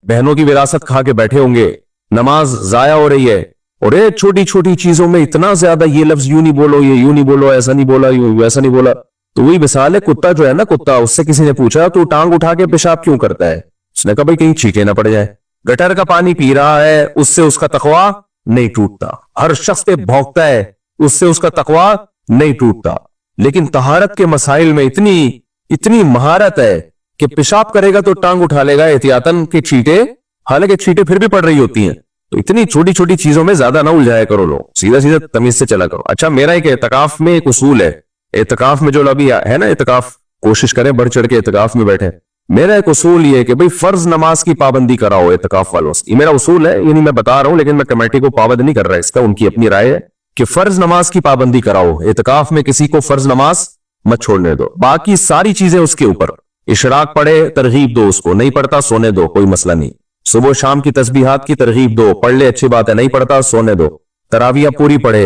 बहनों की विरासत खा के बैठे होंगे, नमाज जाया हो रही है, और ये छोटी छोटी चीजों में इतना ज्यादा ये लफ्ज यूं नहीं बोलो, ये यूं नहीं बोलो, ऐसा नहीं बोला, यूं वैसा नहीं बोला। तो वही मिसाल है, कुत्ता जो है ना, कुत्ता, उससे किसी ने पूछा तो टांग उठा के पेशाब क्यों करता है? उसने कहा भाई कहीं छींटे ना पड़ जाए। गटर का पानी पी रहा है, उससे उसका तकवा नहीं टूटता। हर शख्स पे भौंकता है, उससे उसका तकवा नहीं टूटता। लेकिन तहारत के मसाइल में इतनी महारत है कि पेशाब करेगा तो टांग उठा लेगा एहतियातन के छींटे, हालांकि छींटे फिर भी पड़ रही होती हैं। तो इतनी छोटी छोटी चीजों में ज्यादा ना उलझाया करो लोग, सीधा सीधा तमीज से चला करो। अच्छा, मेरा एक एतकाफ में एक उसूल है, एतकाफ में जो अभी है ना, एतकाफ कोशिश करें बढ़ चढ़ के एतकाफ में बैठे। मेरा एक उसूल ये है कि भाई फर्ज नमाज की पाबंदी कराओ एतकाफ वालों से। ये मेरा उसूल है, ये नहीं मैं बता रहा हूं, लेकिन मैं कमेटी को पाबंद नहीं कर रहा, इसका उनकी अपनी राय है कि फर्ज नमाज की पाबंदी कराओ। एतकाफ में किसी को फर्ज नमाज मत छोड़ने दो, बाकी सारी चीजें उसके ऊपर। इशराक पढ़े, तरगीब दो उसको, नहीं पढ़ता सोने दो, कोई मसला नहीं। सुबह शाम की तस्बीहात की तरगीब दो, पढ़ ले अच्छी बात है, नहीं पढ़ता सोने दो। तरावियां पूरी पढ़े,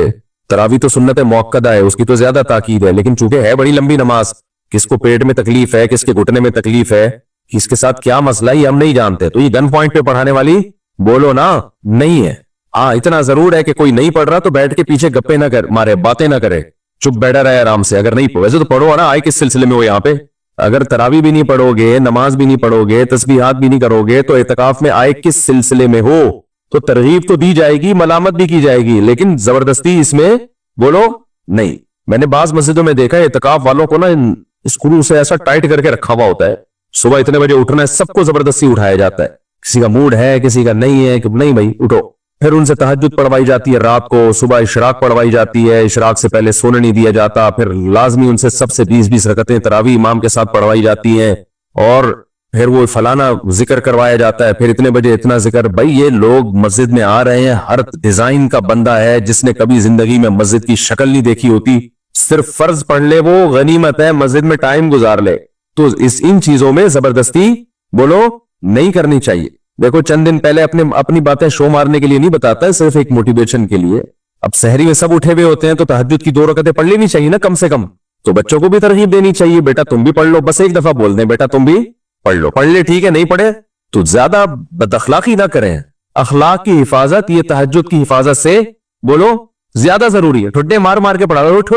तरावी तो सुन्नत मुअक्कदा है, उसकी तो ज्यादा ताकीद है, लेकिन चूंकि है बड़ी लंबी नमाज, किसको पेट में तकलीफ है, किसके घुटने में तकलीफ है, किसके साथ क्या मसला है, हम नहीं जानते। तो ये गन पॉइंट पे पढ़ाने वाली बोलो ना नहीं है। हाँ, इतना जरूर है कि कोई नहीं पढ़ रहा तो बैठ के पीछे गप्पे ना कर मारे, बातें ना करे, चुप बैठा रहे आराम से। अगर नहीं वैसे तो पढ़ो ना, आए किस सिलसिले में हो यहाँ पे। अगर तरावी भी नहीं पढ़ोगे, नमाज भी नहीं पढ़ोगे, तस्बीहात भी नहीं करोगे, तो एतकाफ में आए किस सिलसिले में हो? तो तरगीब तो दी जाएगी, मलामत भी की जाएगी, लेकिन जबरदस्ती इसमें बोलो नहीं। मैंने बाज मस्जिदों में देखा है एतकाफ वालों को ना स्क्रू से ऐसा टाइट करके रखा हुआ होता है, सुबह इतने बजे उठना है, सबको जबरदस्ती उठाया जाता है। किसी का मूड है, किसी का नहीं है कि नहीं भाई उठो। फिर उनसे तहज्जुद पढ़वाई जाती है रात को, सुबह इशराक पढ़वाई जाती है, इशराक से पहले सोने नहीं दिया जाता। फिर लाजमी उनसे सबसे 20-20 रकतें तरावी इमाम के साथ पढ़वाई जाती हैं, और फिर वो फलाना जिक्र करवाया जाता है, फिर इतने बजे इतना जिक्र। भाई ये लोग मस्जिद में आ रहे हैं, हर डिजाइन का बंदा है जिसने कभी जिंदगी में मस्जिद की शक्ल नहीं देखी होती, सिर्फ फर्ज पढ़ ले वो गनीमत है, मस्जिद में टाइम गुजार ले। तो इन चीजों में जबरदस्ती बोलो नहीं करनी चाहिए। देखो चंद दिन पहले अपनी बातें शो मारने के लिए नहीं बताता है, सिर्फ एक मोटिवेशन के लिए। अब सहरी में सब उठे हुए होते हैं तो तहज्जुद की 2 रकतें पढ़ लेनी चाहिए ना कम से कम। तो बच्चों को भी तरगीब देनी चाहिए, बेटा तुम भी पढ़ लो, बस एक दफा बोल दें बेटा तुम भी पढ़ लो, पढ़ ले ठीक है, नहीं पढ़े तो ज्यादा बदअखलाकी ना करें। अखलाक की हिफाजत, ये तहज्जुद की हिफाजत से बोलो ज्यादा जरूरी है। ठुड्डे मार मार के पढ़ा, उठो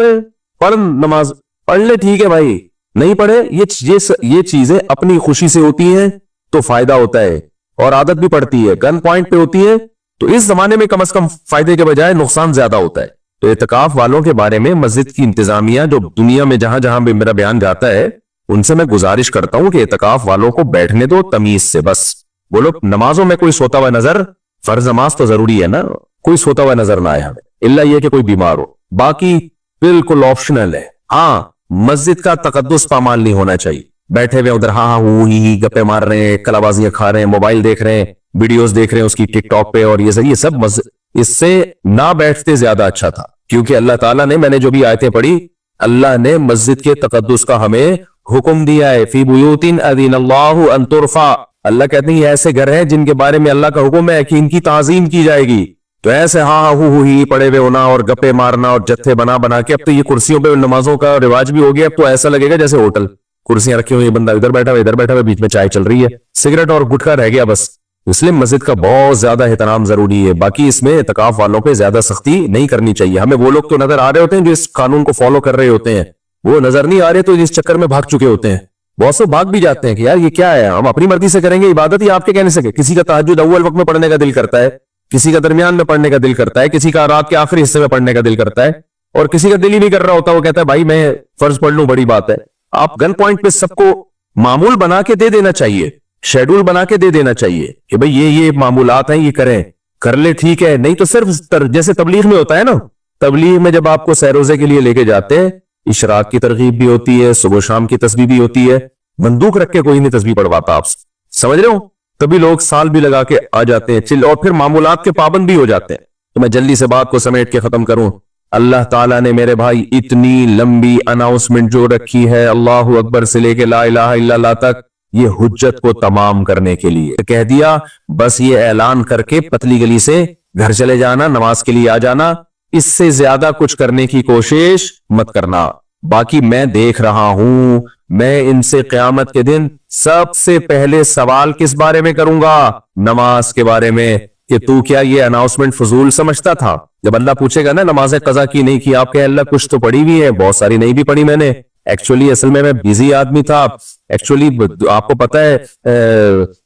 पढ़ नमाज, पढ़ ले ठीक है भाई, नहीं पढ़े ये चीजें अपनी खुशी से होती हैं तो फायदा होता है, और आदत भी पड़ती है, गन पॉइंट पे होती है तो इस जमाने में कम से कम फायदे के बजाय नुकसान ज्यादा होता है। तो एतकाफ वालों के बारे में मस्जिद की इंतजामिया जो दुनिया में जहां जहां भी मेरा बयान जाता है, उनसे मैं गुजारिश करता हूं कि एतकाफ वालों को बैठने दो तमीज से। बस बोलो नमाजों में कोई सोता हुआ नजर, फर्ज नमाज तो जरूरी है ना, कोई सोता हुआ नजर ना आए हमें, इल्ला ये कि कोई बीमार हो, बाकी बिल्कुल ऑप्शनल है। हाँ, मस्जिद का तकद्दुस पामाल नहीं होना चाहिए। बैठे हुए उधर हाँ ही गप्पे मार रहे हैं, कलाबाजियां खा रहे हैं, मोबाइल देख रहे हैं, वीडियोस देख रहे हैं उसकी टिकटॉक पे, और ये सब मस्जिद इससे ना बैठते ज्यादा अच्छा था। क्योंकि अल्लाह ताला ने, मैंने जो भी आयतें पढ़ी, अल्लाह ने मस्जिद के तकद्दुस का हमें हुक्म दिया है। फी बुयूतिन अज़िनल्लाहु अन तुरफा, अल्लाह कहते हैं ऐसे घर हैं जिनके बारे में अल्लाह का हुक्म है कि इनकी ताजीम की जाएगी। तो ऐसे हाँ हु ही पड़े हुए होना और गप्पे मारना और जत्थे बना बना के, अब तो ये कुर्सियों पे नमाजों का रिवाज भी हो गया। अब तो ऐसा लगेगा जैसे होटल, कुर्सियां रखी हुई, बंदा इधर बैठा हुआ इधर बैठा हुआ, बीच में चाय चल रही है, सिगरेट और गुटखा रह गया बस। इसलिए मस्जिद का बहुत ज्यादा एहतराम जरूरी है। बाकी इसमें एतकाफ वालों पे ज्यादा सख्ती नहीं करनी चाहिए। हमें वो लोग तो नजर आ रहे होते हैं जो इस कानून को फॉलो कर रहे होते हैं, वो नजर नहीं आ रहे तो इस चक्कर में भाग चुके होते हैं। बहुत से भाग भी जाते हैं कि यार ये क्या है, हम अपनी मर्जी से करेंगे इबादत, ही आपके कहने से। किसी का तहज्जुद अव्वल वक्त में पढ़ने का दिल करता है, किसी का दरमियान में पढ़ने का दिल करता है, किसी का रात के आखिरी हिस्से में पढ़ने का दिल करता है, और किसी का दिल ही नहीं कर रहा होता, वो कहता है भाई मैं फर्ज पढ़ लूं, बड़ी बात है। आप गन पॉइंट पे सबको मामूल बना के दे देना चाहिए, शेड्यूल बना के दे देना चाहिए कि भाई ये मामूलात हैं, ये करें, कर ले ठीक है। नहीं तो सिर्फ जैसे तबलीग में होता है ना, तबलीग में जब आपको सैरोजे के लिए लेके जाते हैं, इशराक की तरगीब भी होती है, सुबह शाम की तस्बीह भी होती है, बंदूक रख के कोई नहीं तस्बीह पढ़वाता, आप समझ रहे हो। तभी लोग साल भी लगा के आ जाते हैं चिल, और फिर मामूलात के पाबंद भी हो जाते हैं। तो मैं जल्दी से बात को समेट के खत्म करूं। अल्लाह ताला ने मेरे भाई इतनी लंबी अनाउंसमेंट जो रखी है, अल्लाहु अकबर से लेके ला इलाहा इल्लल्लाह तक, ये हुज्जत को तमाम करने के लिए कह दिया। बस ये ऐलान करके पतली गली से घर चले जाना, नमाज के लिए आ जाना, इससे ज्यादा कुछ करने की कोशिश मत करना। बाकी मैं देख रहा हूं میں ان سے قیامت کے دن سب سے پہلے سوال کس بارے میں کروں گا؟ نماز کے بارے میں، کہ تو کیا یہ اناؤنسمنٹ فضول سمجھتا تھا؟ جب اللہ پوچھے گا نا نمازیں قضا کی نہیں کی، آپ کہیں اللہ کچھ تو پڑھی بھی ہے، بہت ساری نہیں بھی پڑھی میں نے، ایکچولی اصل میں بیزی آدمی تھا، ایکچولی آپ کو پتا ہے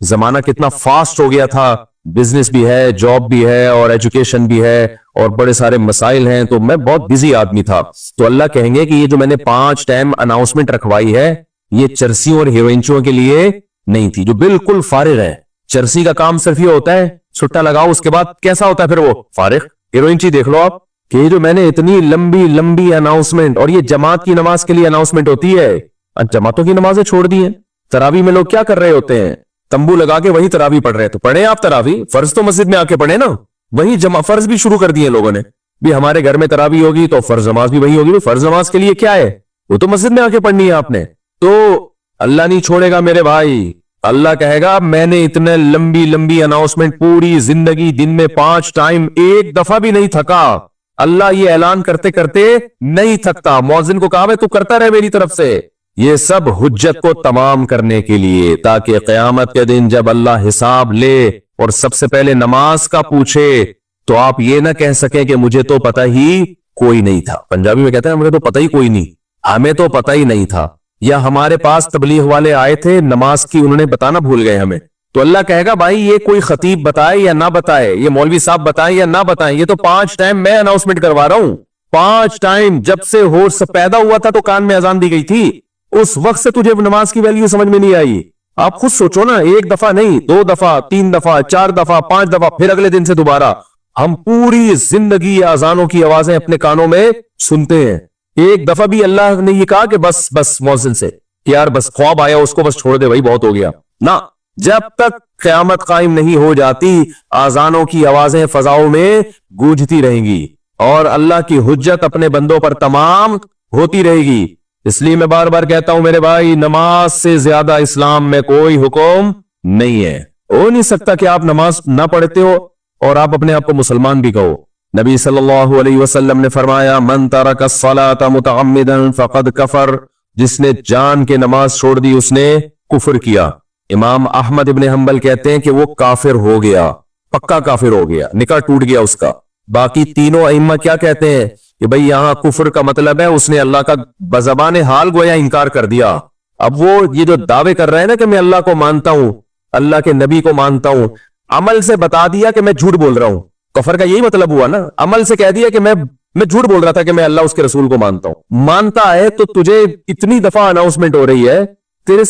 زمانہ کتنا فاسٹ ہو گیا تھا، بزنس بھی ہے، جاب بھی ہے، اور ایجوکیشن بھی ہے، اور بڑے سارے مسائل ہیں، تو میں بہت بزی آدمی تھا۔ تو اللہ کہیں گے کہ یہ جو میں نے 5 ٹائم اناؤنسمنٹ رکھوائی ہے یہ چرسیوں اور ہیروئنچوں کے لیے نہیں تھی جو بالکل فارغ ہے۔ چرسی کا کام صرف یہ ہوتا ہے چھٹا لگاؤ، اس کے بعد کیسا ہوتا ہے پھر وہ فارغ۔ ہیروئنچی دیکھ لو آپ کہ یہ جو میں نے اتنی لمبی لمبی اناؤنسمنٹ، اور یہ جماعت کی نماز کے لیے اناؤنسمنٹ ہوتی ہے، جماعتوں کی نمازیں چھوڑ دی ہیں۔ تراویح میں لوگ کیا کر رہے ہوتے ہیں؟ تمبو لگا کے وہی تراویح پڑھ رہے ہیں، تو پڑھیں آپ تراویح، فرض تو مسجد میں آ کے پڑھیں نا، وہی فرض بھی شروع کر دیے لوگوں نے بھی، ہمارے گھر میں تراویح ہوگی تو فرض نماز بھی وہی ہوگی، فرض نماز کے لیے کیا ہے وہ تو مسجد میں آ کے پڑھنی ہے آپ نے۔ تو اللہ نہیں چھوڑے گا میرے بھائی، اللہ کہے گا میں نے اتنے لمبی لمبی اناؤنسمنٹ پوری زندگی دن میں 5 ٹائم ایک دفعہ بھی نہیں تھکا۔ اللہ یہ اعلان کرتے کرتے نہیں تھکتا، مؤذن کو کہا میں تو کرتا رہے میری طرف سے، یہ سب حجت کو تمام کرنے کے لیے، تاکہ قیامت کے دن جب اللہ حساب لے اور سب سے پہلے نماز کا پوچھے تو آپ یہ نہ کہہ سکیں کہ مجھے تو پتہ ہی کوئی نہیں تھا۔ پنجابی میں کہتے ہیں مجھے تو پتہ ہی کوئی نہیں، ہمیں تو پتہ ہی نہیں تھا، یا ہمارے پاس تبلیغ والے آئے تھے نماز کی انہوں نے بتانا بھول گئے ہمیں۔ تو اللہ کہے گا بھائی یہ کوئی خطیب بتائے یا نہ بتائے، یہ مولوی صاحب بتائیں یا نہ بتائیں، یہ تو 5 ٹائم میں اناؤنسمنٹ کروا رہا ہوں، 5 ٹائم جب سے ہوش پیدا ہوا تھا تو کان میں اذان دی گئی تھی، اس وقت سے تجھے نماز کی ویلیو سمجھ میں نہیں آئی۔ آپ خود سوچو نا، 1 دفعہ نہیں، 2 دفعہ، 3 دفعہ، 4 دفعہ، 5 دفعہ، پھر اگلے دن سے دوبارہ، ہم پوری زندگی اذانوں کی آوازیں اپنے کانوں میں سنتے ہیں۔ ایک دفعہ بھی اللہ نے یہ کہا کہ بس مؤذن سے کہ یار بس خواب آیا اس کو بس چھوڑ دے بھائی بہت ہو گیا، نہ، جب تک قیامت قائم نہیں ہو جاتی اذانوں کی آوازیں فضاؤں میں گونجتی رہیں گی اور اللہ کی حجت اپنے بندوں پر تمام ہوتی رہے گی۔ اس لیے میں بار بار کہتا ہوں میرے بھائی، نماز سے زیادہ اسلام میں کوئی حکم نہیں ہے۔ ہو نہیں سکتا کہ آپ نماز نہ پڑھتے ہو اور آپ اپنے آپ کو مسلمان بھی کہو۔ نبی صلی اللہ علیہ وسلم نے فرمایا من ترک الصلاۃ متعمدا فقد کفر، جس نے جان کے نماز چھوڑ دی اس نے کفر کیا۔ امام احمد ابن حنبل کہتے ہیں کہ وہ کافر ہو گیا، پکا کافر ہو گیا، نکاح ٹوٹ گیا اس کا۔ باقی تینوں ائمہ کیا کہتے ہیں کہ بھئی یہاں کفر کا مطلب ہے اس نے اللہ کا بزبان حال گویا انکار کر دیا۔ اب وہ یہ جو دعوے کر رہے ہیں نا کہ میں اللہ کو مانتا ہوں، اللہ کے نبی کو مانتا ہوں، عمل سے بتا دیا کہ میں جھوٹ بول رہا ہوں، کفر کا یہی مطلب ہوا نا، عمل سے کہہ دیا کہ میں جھوٹ بول رہا تھا کہ میں اللہ اس کے رسول کو مانتا ہوں۔ مانتا ہے تو تجھے اتنی دفعہ اناؤنسمنٹ ہو رہی ہے، تیرے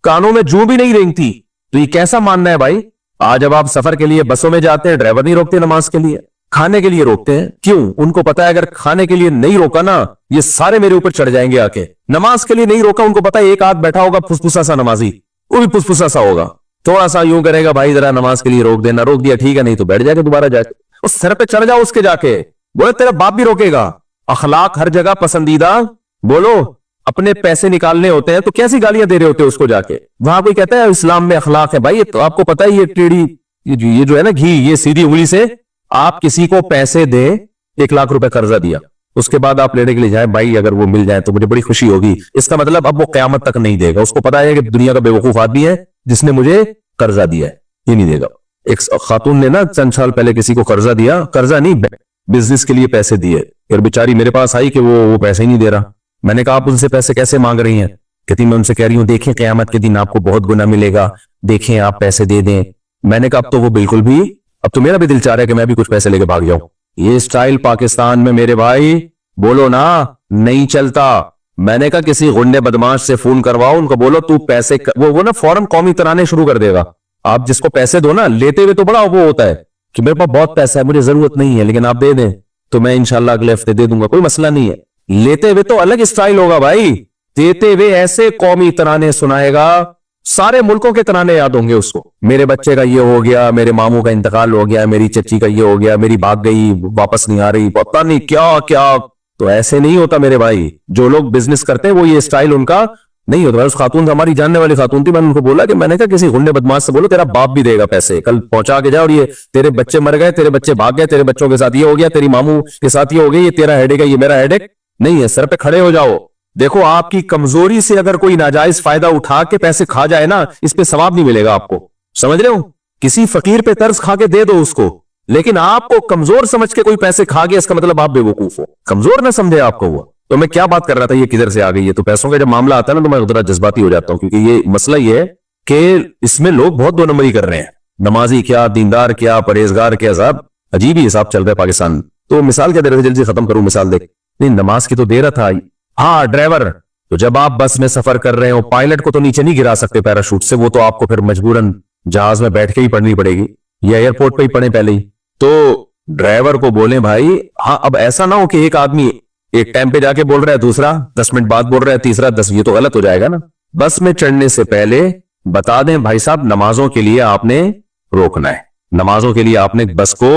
کانوں میں جو بھی نہیں رینگتی، تو یہ کیسا ماننا ہے بھائی؟ آج جب آپ سفر کے لیے بسوں میں جاتے ہیں، ڈرائیور نہیں روکتے نماز کے لیے، کھانے کے لیے روکتے ہیں، کیوں؟ ان کو پتا ہے اگر کھانے کے لیے نہیں روکا نا یہ سارے میرے اوپر چڑھ جائیں گے آ کے۔ نماز کے لیے نہیں روکا، ان کو پتا ہے ایک آدھ بیٹھا ہوگا پھسپھسا سا نمازی، وہ بھی پھسپھسا سا ہوگا، تھوڑا سا یوں کرے گا بھائی ذرا نماز کے لیے روک دینا، روک دیا ٹھیک ہے، نہیں تو بیٹھ جائے گا دوبارہ جا کے، اس سر پہ چڑھ جاؤ اس کے جا کے، بولے تیرا باپ بھی روکے گا۔ اخلاق ہر جگہ پسندیدہ، بولو اپنے پیسے نکالنے ہوتے ہیں تو کیسی گالیاں دے رہے ہوتے اس کو جا کے، وہاں کوئی کہتا ہے اسلام میں اخلاق ہے؟ بھائی تو آپ کو پتا ہے یہ ٹیڑھی یہ جو ہے نا گھی، یہ سیدھی انگلی سے آپ کسی کو پیسے دیں، 1 لاکھ روپے قرضہ دیا، اس کے بعد آپ لینے کے لیے جائیں بھائی اگر وہ مل جائے تو مجھے بڑی خوشی ہوگی، اس کا مطلب اب وہ قیامت تک نہیں دے گا، اس کو پتا ہے کہ دنیا کا بے وقوف آدمی ہے جس نے مجھے قرضہ دیا ہے، یہ نہیں دے گا۔ ایک خاتون نے نا چند سال پہلے کسی کو قرضہ دیا، قرضہ نہیں بزنس کے لیے پیسے دیے، پھر بیچاری میرے پاس آئی کہ وہ پیسے ہی نہیں دے رہا۔ میں نے کہا آپ ان سے پیسے کیسے مانگ رہی ہیں؟ کہتی میں ان سے کہہ رہی ہوں دیکھیں قیامت کے دن آپ کو بہت گناہ ملے گا، دیکھیں آپ پیسے دے دیں۔ میں نے کہا اب تو وہ بالکل بھی، اب تو میرا بھی دل چاہ رہا ہے کہ میں بھی کچھ پیسے لے کے بھاگ جاؤں۔ یہ سٹائل پاکستان میں میرے بھائی بولو نا نہیں چلتا۔ میں نے کہا کسی غنڈے بدماش سے فون کرواؤ، ان کو بولو تو پیسے، وہ نا فوراً قومی ترانے شروع کر دے گا۔ آپ جس کو پیسے دو نا لیتے ہوئے تو بڑا وہ ہوتا ہے کہ میرے پاس بہت پیسہ ہے، مجھے ضرورت نہیں ہے، لیکن آپ دے دیں تو میں انشاءاللہ اگلے ہفتے دے دوں گا، کوئی مسئلہ نہیں ہے۔ لیتے ہوئے تو الگ سٹائل ہوگا بھائی، دیتے ہوئے ایسے قومی ترانے سنائے گا، سارے ملکوں کے ترانے یاد ہوں گے اس کو، میرے بچے کا یہ ہو گیا، میرے ماموں کا انتقال ہو گیا، میری چچی کا یہ ہو گیا، میری بھاگ گئی واپس نہیں آ رہی، پتہ نہیں کیا کیا۔ تو ایسے نہیں ہوتا میرے بھائی، جو لوگ بزنس کرتے ہیں وہ یہ سٹائل ان کا نہیں ہوتا۔ اس خاتون سے، ہماری جاننے والی خاتون تھی، میں نے ان کو بولا کہ میں نے کہا کسی غنڈے بدماش سے بولو تیرا باپ بھی دے گا پیسے، کل پہنچا کے جا، اور یہ تیرے بچے مر گئے، تیرے بچے بھاگ گئے، تیرے بچوں کے ساتھ یہ ہو گیا، تیری ماموں کے ساتھ یہ ہو گئی، یہ تیرا ہیڈیک ہے، یہ میرا ہیڈیک نہیں ہے، سر پہ کھڑے ہو جاؤ۔ देखो आपकी कमजोरी से अगर कोई नाजायज फायदा उठा के पैसे खा जाए ना, इस पे सवाब नहीं मिलेगा आपको, समझ रहे हो? किसी फकीर पे तर्ज खा के दे दो उसको, लेकिन आपको कमजोर समझ के कोई पैसे खा गया, इसका मतलब आप बेवकूफ हो, कमजोर ना समझे आपको हुआ। तो मैं क्या बात कर रहा था, ये किधर से आ गई है? तो पैसों का जब मामला आता है ना, तो मैं जरा जज्बाती हो जाता हूं, क्योंकि ये मसला ये है कि इसमें लोग बहुत दो नंबरी कर रहे हैं। नमाजी क्या, दीनदार क्या, परहेजगार क्या, साहब अजीब ही हिसाब चल रहा है पाकिस्तान में। तो मिसाल क्या दे रहे थे, जल्दी खत्म करूं मिसाल देख। नहीं, नमाज की तो दे रहा था। हाँ, ड्राइवर, तो जब आप बस में सफर कर रहे हो, पायलट को तो नीचे नहीं गिरा सकते पैराशूट से, वो तो आपको फिर मजबूरन जहाज में बैठ के ही पढ़नी पड़ेगी, या एयरपोर्ट पे ही पढ़े पहले ही। तो ड्राइवर को बोले भाई, हाँ अब ऐसा ना हो कि एक आदमी एक टाइम पे जाके बोल रहा है, दूसरा 10 मिनट बाद बोल रहा है, तीसरा 10, ये तो गलत हो जाएगा ना। बस में चढ़ने से पहले बता दें भाई साहब, नमाजों के लिए आपने रोकना है, नमाजों के लिए आपने बस को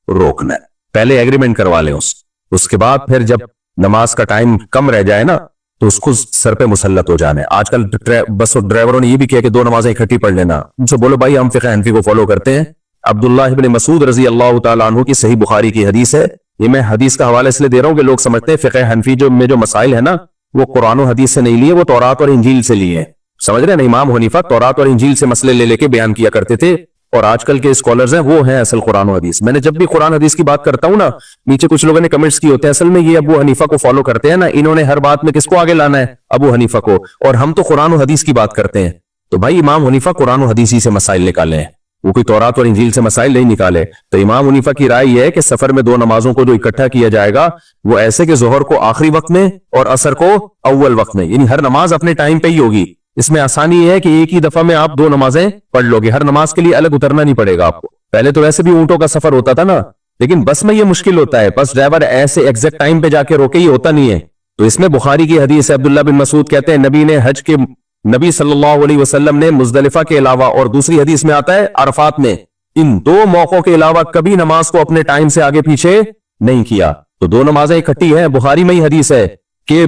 रोकना है, पहले एग्रीमेंट करवा लें उसके बाद फिर जब नमाज का टाइम कम रह जाए ना, तो उसको सर पे मुसल्लत हो जाना है। आजकल बस ड्राइवरों ने ये भी किया कि 2 नमाजें इकट्ठी पढ़ लेना। उनसे बोलो भाई हम फिक़ह हनफी को फॉलो करते हैं। अब्दुल्लाह इब्न मसूद रजी अल्लाह तआला अन्हु की सही बुखारी की हदीस है। ये मैं हदीस का हवाला इसलिए दे रहा हूं कि लोग समझते हैं फिक़ह हनफी जो मसाइल है ना, वो कुरान और हदीस से नहीं लिए, वो तौरात और इंजील से लिए। समझ रहे हैं? इमाम हनीफा तौरात और इंजील से मसले ले लेके बयान किया करते थे, और आजकल के स्कॉलर्स हैं वो हैं असल कुरान और हदीस। मैंने जब भी कुरान हदीस की बात करता हूं ना, नीचे कुछ लोगों ने कमेंट्स किए होते हैं, असल में ये अबू हनीफा को फॉलो करते हैं ना, इन्होंने हर बात में किसको आगे लाना है? अबू हनीफा को, और हम तो कुरान और हदीस की बात करते हैं। तो भाई इमाम हनीफा कुरान और हदीस ही से मसाइल निकाले हैं, वो कोई तौरात और इंजील से मसाइल नहीं निकाले। तो इमाम हनीफा की राय यह है कि सफर में 2 नमाजों को जो इकट्ठा किया जाएगा, वो ऐसे कि जोहर को आखिरी वक्त में और असर को अव्वल वक्त में, यानी हर नमाज अपने टाइम पे ही होगी। इसमें आसानी है कि एक ही दफा में आप 2 नमाजें पढ़ लोगे, हर नमाज के लिए अलग उतरना नहीं पड़ेगा आपको। पहले तो वैसे भी ऊंटों का सफर होता था ना, लेकिन बस में ये मुश्किल होता है, बस ड्राइवर ऐसे एग्जैक्ट टाइम पे जाके रोके ही होता नहीं है। तो इसमें बुखारी की हदीस है, अब्दुल्लाह बिन मसूद कहते हैं नबी सल्लल्लाहु अलैहि वसल्लम ने मुजदलिफा के अलावा, और दूसरी हदीस में आता है अरफात में, इन 2 मौकों के अलावा कभी नमाज को अपने टाइम से आगे पीछे नहीं किया। तो 2 नमाजें इकट्ठी हैं। बुखारी में ही हदीस है कि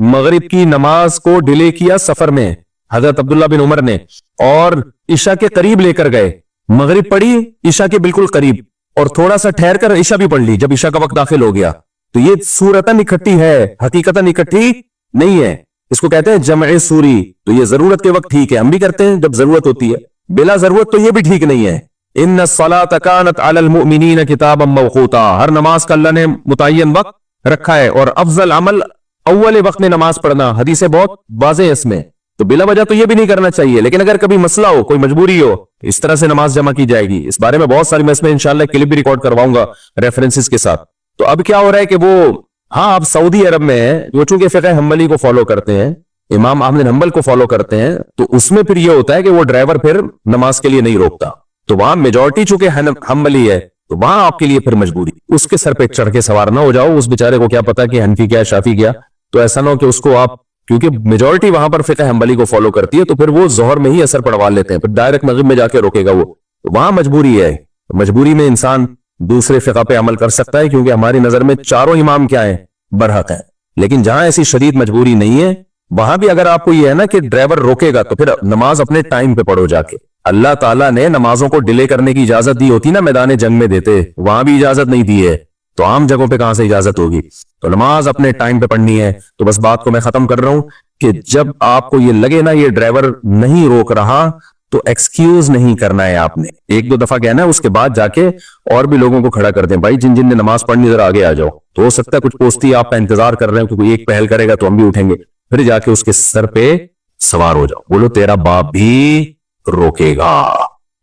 मगरिब की नमाज को डिले किया सफर में हजरत अब्दुल्ला बिन उमर ने, और ईशा के करीब लेकर गए। मगरिब पढ़ी ईशा के बिल्कुल करीब, और थोड़ा सा ठहर कर ईशा भी पढ़ ली जब ईशा का वक्त दाखिल हो गया। तो ये सूरतन इकट्ठी है, हकीकतन इकट्ठी नहीं है। इसको कहते हैं जमए सूरी। तो ये जरूरत के वक्त ठीक है, हम भी करते हैं जब जरूरत होती है, बिला जरूरत तो ये भी ठीक नहीं है। इन्ना सलात कानत अलल मुमिनीन किताबम मौकूता, हर नमाज का अल्लाह ने मुतय्यन वक्त रखा है, और अफजल अमल अव्वल वक्त में नमाज पढ़ना, हदीसें बहुत वाज़ेह है इसमें। तो बिला वजह तो ये भी नहीं करना चाहिए, लेकिन अगर कभी मसला हो, कोई मजबूरी हो, इस तरह से नमाज जमा की जाएगी। इस बारे में बहुत सारी मैं इसमें इंशाल्लाह क्लिप भी रिकॉर्ड करवाऊंगा रेफरेंसेस के साथ। तो अब क्या हो रहा है कि वो, हाँ अब सऊदी अरब में है, वो चूंकि फिक़ह हम्बली को फॉलो करते हैं, इमाम अहमद हम्बल को फॉलो करते हैं, तो उसमें फिर ये होता है कि वो ड्राइवर फिर नमाज के लिए नहीं रोकता। तो वहां मेजोरिटी चूंकि हम्बली है, तो वहां आपके लिए फिर मजबूरी, उसके सर पे चढ़ के सवार ना हो जाओ। उस बेचारे को क्या पता कि हनफी क्या शाफी क्या, तो ऐसा ना हो कि उसको आप, क्योंकि मेजोरिटी वहां पर फिक़ह हम्बली को फॉलो करती है, तो फिर वो जोहर में ही असर पड़वा लेते हैं, फिर डायरेक्ट मगरिब में जाके रोकेगा वो। तो वहां मजबूरी है, मजबूरी में इंसान दूसरे फिक़ह पे अमल कर सकता है, क्योंकि हमारी नजर में चारों इमाम क्या है, बरहक है। लेकिन जहां ऐसी शदीद मजबूरी नहीं है, वहां भी अगर आपको यह है ना कि ड्राइवर रोकेगा, तो फिर नमाज अपने टाइम पे पढ़ो जाके। अल्लाह ताला ने नमाजों को डिले करने की इजाजत दी होती ना, मैदान जंग में देते, वहां भी इजाजत नहीं दी है, तो आम जगहों पे कहां से इजाजत होगी? तो नमाज अपने टाइम पे पढ़नी है। तो बस बात को मैं खत्म कर रहा हूं कि जब आपको ये लगे ना ये ड्राइवर नहीं रोक रहा, तो एक्सक्यूज नहीं करना है आपने। 1-2 दफा कहना है, उसके बाद जाके और भी लोगों को खड़ा कर दें, भाई जिन जिन ने नमाज पढ़नी जरा आगे आ जाओ। तो हो सकता है कुछ पोस्ती आपका इंतजार कर रहे हो, क्योंकि एक पहल करेगा तो हम भी उठेंगे, फिर जाके उसके सर पे सवार हो जाओ, बोलो तेरा बाप भी रोकेगा,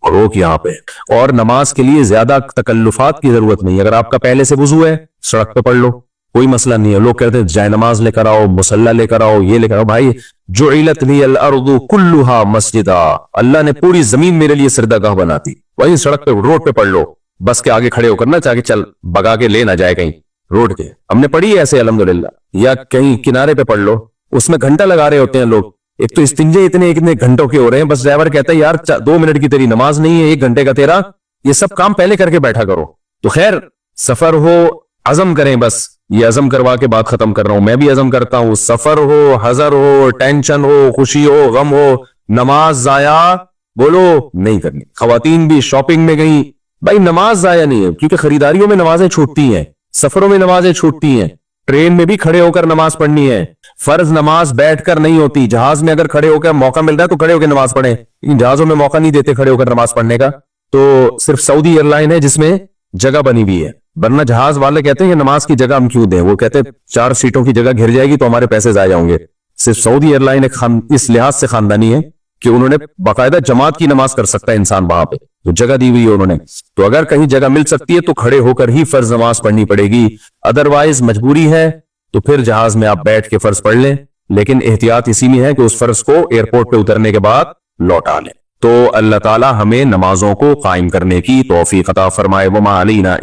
रोक यहां पे। और नमाज के लिए ज्यादा तकल्लुफात की जरूरत नहीं। अगर आपका पहले से वुजू है, सड़क पे पढ़ लो, कोई मसला नहीं है। लोग कहते हैं जाए नमाज लेकर आओ, मुसल्ला लेकर आओ, ये लेकर आओ। भाई जुइलत लियल अर्दु कुल्लुहा मस्जिदा, अल्लाह ने पूरी जमीन मेरे लिए सजदागाह बना दी। वही सड़क पे, रोड पे पढ़ लो, बस के आगे खड़े होकर ना, चाहे चल भगा के ले ना जाए कहीं रोड के। हमने पढ़ी है ऐसे अल्हम्दुलिल्लाह। या कहीं किनारे पे पढ़ लो, उसमें घंटा लगा रहे होते हैं लोग। एक तो इस्तिंजे इतने घंटों के हो रहे हैं, बस ड्राइवर कहता है यार 2 मिनट की तेरी नमाज नहीं है, 1 घंटे का तेरा, ये सब काम पहले करके बैठा करो। तो खैर, सफर हो, अज़म करें, बस ये अज़म करवा के बात खत्म कर रहा हूं। मैं भी अज़म करता हूं, सफर हो, हजर हो, टेंशन हो, खुशी हो, गम हो, नमाज जाया बोलो नहीं करनी। खवातीन भी शॉपिंग में गई, भाई नमाज जाया नहीं है, क्योंकि खरीदारियों में नमाजें छूटती हैं, सफरों में नमाजें छूटती हैं, ट्रेन में भी खड़े होकर नमाज पढ़नी है। फर्ज नमाज बैठकर नहीं होती। जहाज में अगर खड़े होकर मौका मिल रहा है तो खड़े होकर नमाज पढ़े, लेकिन जहाजों में मौका नहीं देते खड़े होकर नमाज पढ़ने का। तो सिर्फ सऊदी एयरलाइन है जिसमें जगह बनी हुई है, वरना जहाज वाले कहते हैं कि नमाज की जगह हम क्यों दें, वो कहते हैं 4 सीटों की जगह घिर जाएगी तो हमारे पैसे जाया होंगे। सिर्फ सऊदी एयरलाइन इस लिहाज से खानदानी है कि उन्होंने बाकायदा जमात की नमाज कर सकता है इंसान वहां पे, तो जगह दी हुई है उन्होंने। तो अगर कहीं जगह मिल सकती है तो खड़े होकर ही फर्ज नमाज पढ़नी पड़ेगी, अदरवाइज मजबूरी है तो फिर जहाज में आप बैठ के फर्ज पढ़ लें, लेकिन एहतियात इसी में है कि उस फर्ज को एयरपोर्ट पे उतरने के बाद लौटा लें। तो अल्लाह ताला हमें नमाजों को कायम करने की तौफीक अता फरमाए। वमा अलैना